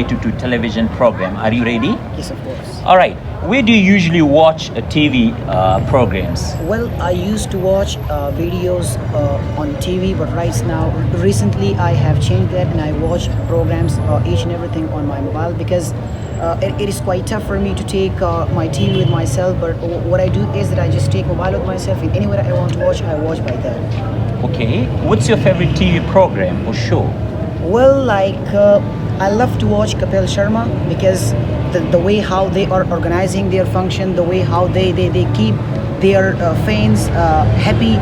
related to television program. Are you ready? Yes, of course. All right. Where do you usually watch TV programs? Well, I used to watch videos on TV, but recently I have changed that and I watch programs each and everything on my mobile because it is quite tough for me to take my TV with myself. But what I do is that I just take mobile with myself, and anywhere I want to watch, I watch by that. Okay. What's your favorite TV program or show? Well, I love to watch Kapil Sharma because the way how they are organizing their function, the way how they keep their fans happy.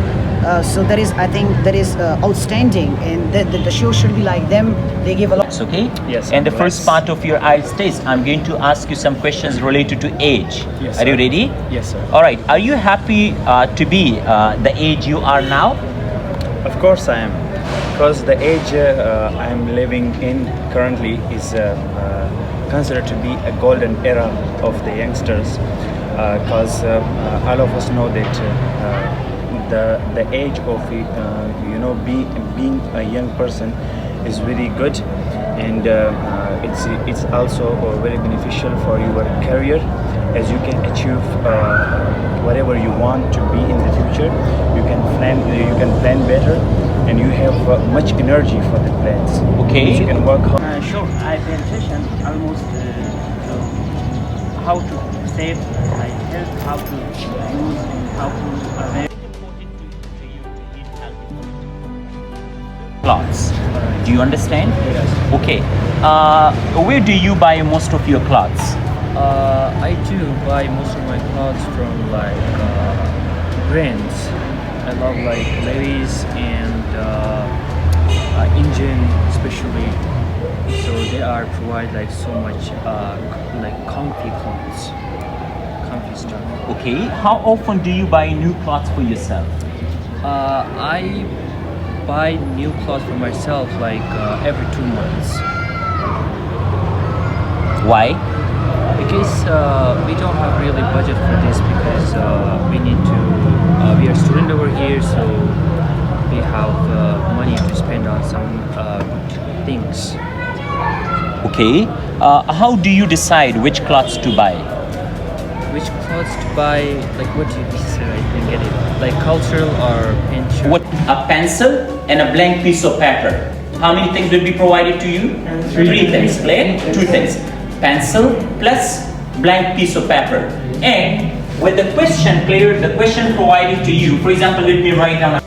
So that is, I think, that is outstanding, and the show should be like them. They give a lot. Okay. Yes. And the first part of your IELTS test, I'm going to ask you some questions related to age. Yes, Are you sir. ready? Yes, sir. All right. Are you happy to be the age you are now? Of course I am, because the age I'm living in currently is considered to be a golden era of the youngsters, because all of us know that the age of being a young person is very good, and it's also very beneficial for your career, as you can achieve whatever you want to be in the future. You can plan better, and you have much energy for the plans. Okay. You can work hard. Sure, I pay attention almost to how to save my health, how to use, and how to arrange. Clothes. Do you understand? Yes. Okay. Where do you buy most of your clothes? I do buy most of my clothes from brands. I love Levi's and Indian especially. So they provide so much comfy clothes, comfy stuff. Okay. How often do you buy new clothes for yourself? I buy new clothes for myself every 2 months. Why? Because we don't have really budget for this, because we are student over here, so we have money to spend on some things. Okay. How do you decide which clothes to buy? Which clothes to buy? What do you say? I didn't get it. Cultural or pencil? What? A pencil and a blank piece of paper. How many things will be provided to you? Three things. Clear? 2 things. Pencil plus blank piece of paper. And with the question clear, the question provided to you. For example, let me write down.